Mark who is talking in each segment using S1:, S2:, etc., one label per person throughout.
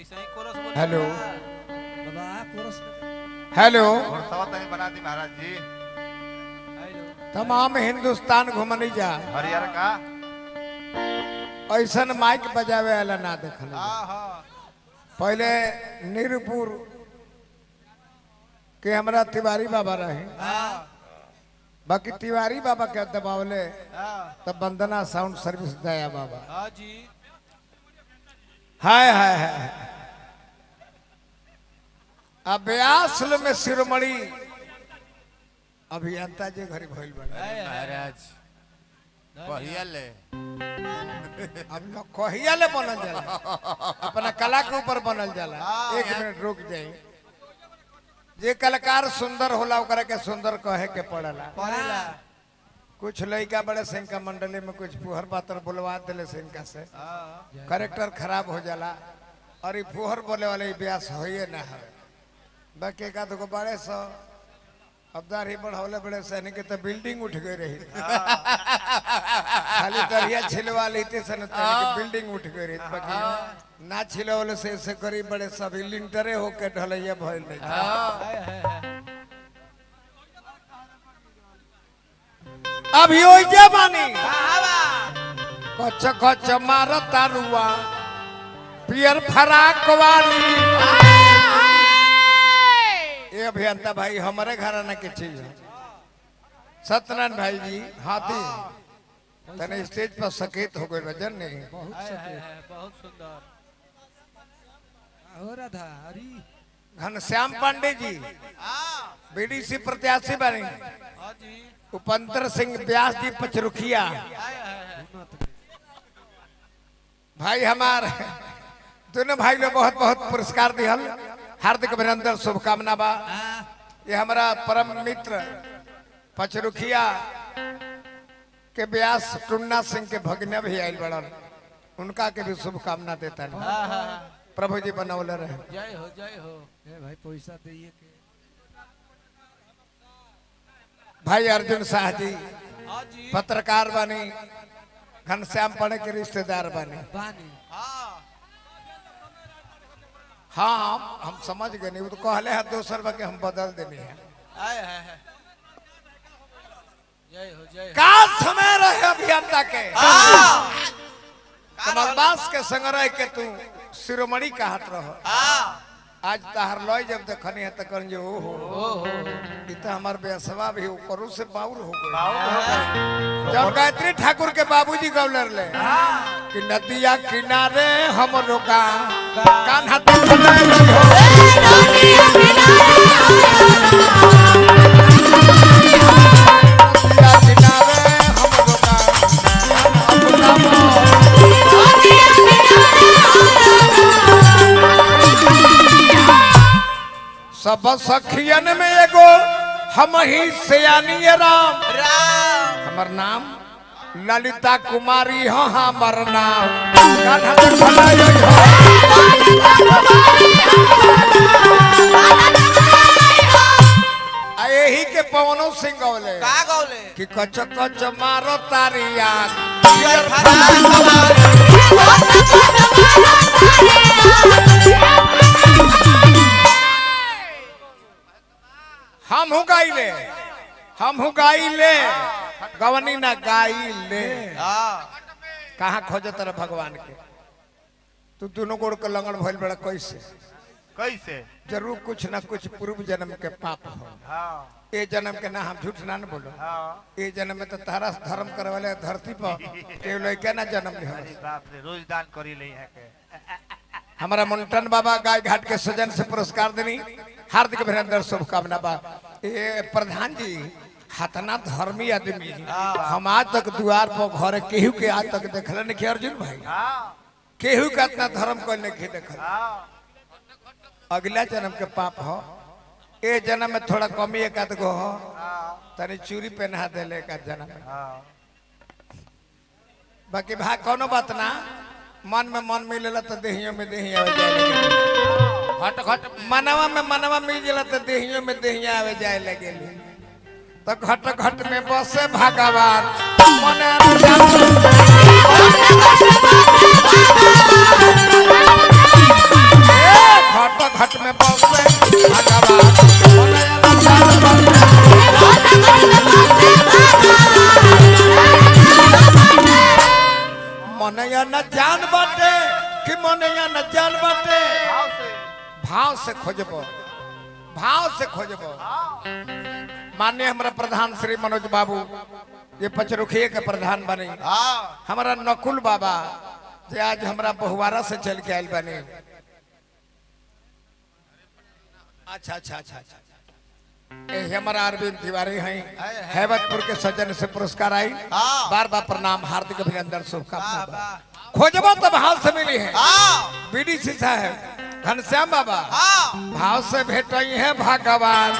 S1: Hello hello
S2: बना दी महाराज जी।
S1: तमाम हिंदुस्तान घूमने जा
S2: हरियर का
S1: ऐसा माइक बजावे वाला ना देखल। पहले नीरपुर के हमरा तिवारी बाबा रहे, बाकी तिवारी बाबा के दबावले तब वंदना साउंड सर्विस दया बाबा। हाय हाय हाय अभ्यास में शिरोमणि अभियंता जी घरी भइल बना
S2: महाराज कहियाले
S1: अब न कहियाले बनल जाला, अपना कला के ऊपर बनल जाला। एक मिनट रुक जाई। जे कलाकार सुंदर होला ओकरा के सुंदर कहे के पड़ला। कुछ लड़का बड़े सिंह मंडली में कुछ फुहर पातर बुलवा दिले से इनका से करेक्टर खराब हो जाला। और ये फुहर बोले वाले ब्यास होइए ना है। बाकी का तो बड़े सो अबदार ही बढ़ौले बड़े सैनिक के तो बिल्डिंग उठ गई रही। खाली दरिया छिलवा लेते सन बिल्डिंग उठ गई रही। बाकी ना छिलवले से ऐसे करी बड़े सभी लिंटरे होके ढलैया भइल नहीं। अभी हो जवानी कच्च कच्च मारता रुआ पियर फराक वाली। ये अभियंता भाई हमारे घराना के चीज है। सत्यनारायण भाई जी हाथी तने स्टेज पर सकेत हो गए वजन नहीं
S3: बहुत सुंदर हो रहा था।
S1: घनश्याम पांडे जी बीडीसी प्रत्याशी बने। उपेंद्र सिंह व्यास जी पचरुखिया भाई हमारे दोनों भाई लोग बहुत बहुत पुरस्कार दिहल। हार्दिक अभिनंदन शुभकामना बा। ये हमारा परम मित्र पचरुखिया के व्यास टुन्ना सिंह के भगना भी आयल बड़न, उनका के भी शुभकामना देता है। प्रभु जी बनौले रहे।
S3: जय हो भाई पैसा दिए के
S1: भाई अर्जुन शाह जी पत्रकार बनी, घनश्याम पांडे के रिश्तेदार बने। हाँ हम समझ गए नहीं, वो तो कहले है 200 रुपए के हम बदल देनी है।
S3: जय
S1: का समय रहे अभियंता के कमलबास के संग रह के तू शिरोमणि कहत रहो। आज तहार लय जब देखनी है तो कन जो हो तो हमार बेसवा भी करू से बाउर हो गए। जब गायत्री ठाकुर के बाबूजी गौलर ले कि नदिया किनारे हम लोगा कान्हा तो सब सखियन में एगो हम ही सयानी राम हमर नाम ललिता कुमारी हो हमर नाम। यही के पवनो सिंह गौले कि कच कच मारो तारिया हम हूँ गाइले गवनी ना गाइले। कहाँ खोजे तेरा भगवान के तू दोनों गोड़ के लंगड़ भइल बड़ा कैसे
S2: कैसे
S1: जरूर कुछ ना कुछ पूर्व जन्म के पाप हो। ये जन्म के ना हम झूठ ना बोलो। ये जन्म में तो तारा धर्म करे वाले धरती पर लड़के ना जन्म ले
S2: रोज दान करी ले है के।
S1: हमारा मुंटन बाबा गाय घाट के सजन से पुरस्कार देनी। हार्दिक अभिनंदन शुभकामना बा। ये प्रधान जी हतना धर्मी आदमी हम आज तक द्वार पर घर केहू के आज तक देखल नहीं अर्जुन भाई। केहू का इतना धर्म को नहीं देखल। अगला जन्म के पाप हो। ए जन्म में थोड़ा कमी एक आध गो हो तनी चूड़ी पहना देले का जन्म में। बाकी भाई कोनो बात ना मन में मन मिलेला तो देहियों में देहिया आवे जाए लगे। घट घट मनवा में मनवा मिल जाला तो देहियों में देहिया आवे जाए लगे। तो घट घट में बसे भगवान मने मिलल बाटे
S2: भाव से
S1: भाव से खोजबो भाव से खोजबो माननीय हमारा प्रधान श्री मनोज बाबू ये पचरुखिए के प्रधान बने हमारा नकुल बाबा जे आज हमारा बहुवारा से चल के आयल बने अच्छा अच्छा अच्छा अच्छा ये हमारा अरविंद तिवारी हैं हैबतपुर के सज्जन से पुरस्कार आई बार बार प्रणाम हार्दिक अभिनंदन शुभकामना खोजबो तो भाव से मिली है बीडीसी साहब घनश्याम बाबा भाव से भेटई है भगवान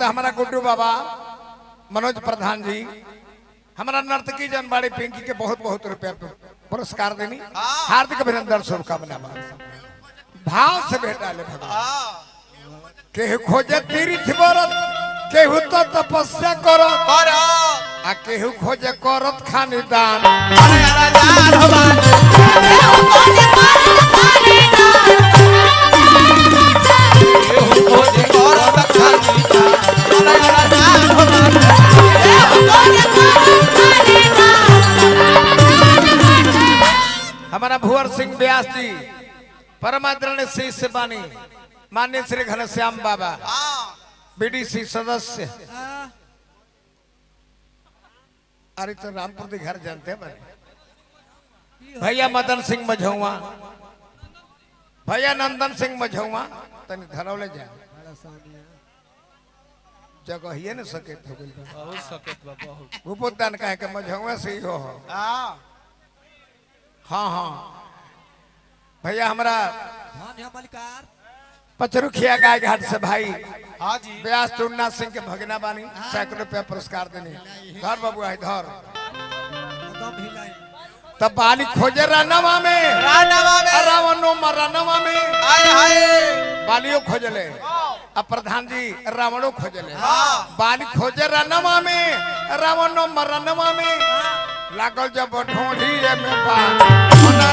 S1: हमारा गुड्डू बाबा मनोज प्रधान जी हमारा नर्तकी जनबाड़ी पिंकी के बहुत बहुत रुपया पुरस्कार देनी हार्दिक अभिनंदन शुभकामना भाव से भेटा ले भगवान केहू खोजे तीर्थ व्रत केहू तो तपस्या करो आ केहू खोजे करत खानी दान हमारा भुवर सिंह व्यास जी परम आदरणीय शिष्य बानी माननीय श्री घनश्याम बाबा बीडीसी सदस्य अरे तो रामपुर के घर जानते हैं भैया मदन सिंह मझौआ भैया नंदन सिंह मझौआ तनी धरौले जा जगह ही न सके
S3: बहुत सकेत बा बहुत
S1: भूपोदान कहे के मझौआ से ही हो हाँ हाँ भैया हमारा पचरुखिया गाय घाट से भाई
S2: हाँ जी
S1: व्यास टून्ना सिंह के भगना बानी सैकड़ों रुपया पुरस्कार देने धर बाबू आई धर तब बाली खोजे रानवा में रावणो मरनवा में बालियो खोजले अब प्रधान जी रावणो खोजले बाली खोजे रानवा में रावणो मरनवा में लागल जब ढोढ़ी में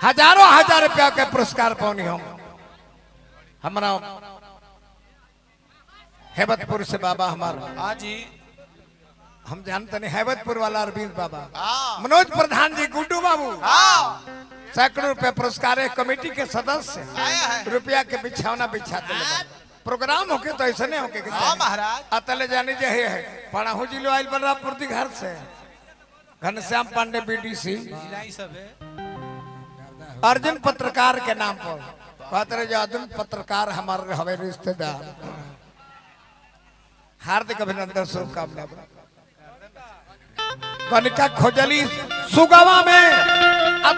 S1: हजारों हजार रुपया के पुरस्कार पानी हम हमारा हैबतपुर से बाबा हमारा
S2: हाँ जी
S1: हम जानते नहीं हैबतपुर वाला अरविंद बाबा मनोज प्रधान जी गुड्डू बाबू सैकड़ों रुपया पुरस्कार है कमेटी के सदस्य रुपया के बिछावना बिछाते प्रोग्राम होके तो ऐसा नहीं होके
S2: महाराज
S1: अतले जाने जे है पढ़ाहू जिलो आयल बलरामपुर दी घर से घनश्याम पांडे बीडीसी
S3: सब है
S1: अर्जुन पत्रकार के नाम पर कहते रहे जो अर्जुन पत्रकार हमारे हमें रिश्तेदार हार्दिक अभिनंदन शुभकामना कनिका खोजली सुगवा में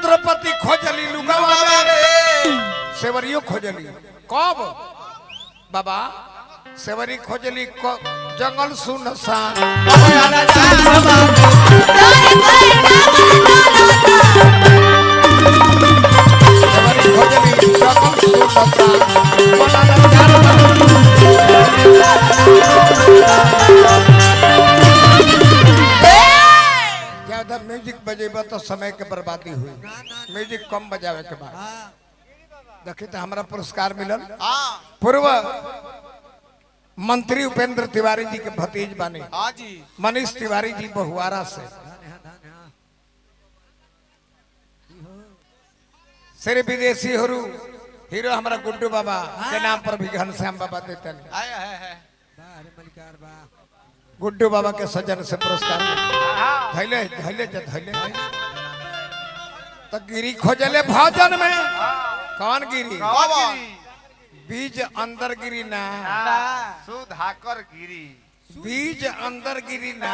S1: द्रौपदी खोजली लुगावा में सेवरियो खोजली कब बाबा सेवरी खोजली जंगल सुनसान सेवरी खोजली जंगल ज्यादा म्यूजिक बजेबा तो समय के बर्बादी हुई म्यूजिक कम बजावे के बाद देखिए तो हमारा पुरस्कार मिलल पूर्व मंत्री उपेंद्र तिवारी जी के भतीज बानी
S3: हाँ जी
S1: मनीष तिवारी जी बहुआरा से श्री विदेशी हीरो हमारा गुड्डू बाबा के नाम पर भी घनश्याम बाबा देते हैं
S3: आया है
S1: गुड्डू बाबा के सजन से पुरस्कार धैले धैले धैले तो गिरी खोजले भजन में कौन गिरी बीज अंदर गिरी ना
S2: सुधाकर गिरी
S1: बीज अंदर गिरी ना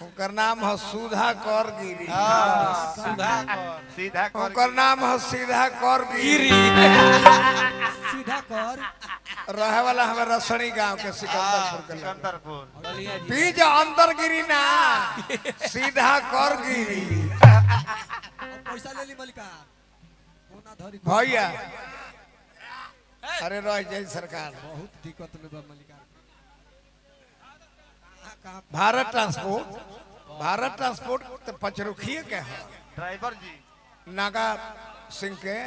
S1: उनकर नाम है सुधा कर गिरी
S2: सीधा कर
S1: उनकर नाम है सीधा कर गिरी
S3: सीधा कर
S1: रहे वाला हमारे रसणी गांव के सिकंदरपुर के लोग।
S2: सिकंदरपुर
S1: बीज अंदर गिरी ना सीधा कर गिरी
S3: पैसा ले ली मलिका
S1: भैया अरे रह जाए सरकार
S3: बहुत दिक्कत में बा मलिका
S1: भारत ट्रांसपोर्ट तो पचरुखिए के है
S2: ड्राइवर जी
S1: नागा सिंह के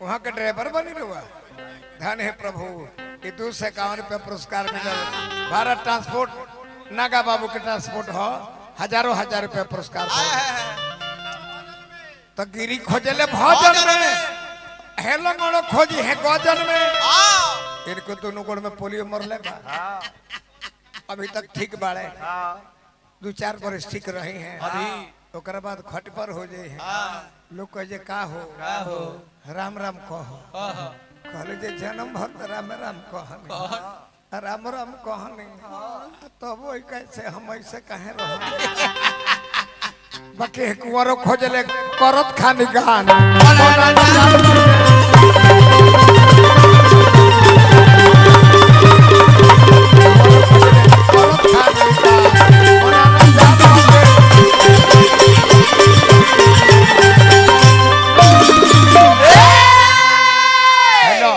S1: वहाँ के ड्राइवर बनी रहुआ धन है प्रभु कि 251 पुरस्कार मिलल भारत ट्रांसपोर्ट नागा बाबू के ट्रांसपोर्ट हो हजारों हजार रुपया पुरस्कार तो गिरी खोजले भजन में हेलो खोजी है गजन में इनको दोनों गोड़ में पोलियो मरले बा अभी तक ठीक बाड़े 2-4 बरस ठीक रहे हैं
S3: अभी
S1: ओकरा बाद खट पर हो जाए हैं लोग कहे का हो राम राम कहो कहले जे जन्म भर तो राम राम कहने राम राम कहने तब वही कैसे हम ऐसे कहे रह बाकी कुंवरो खोजले करत खानी गान हेलो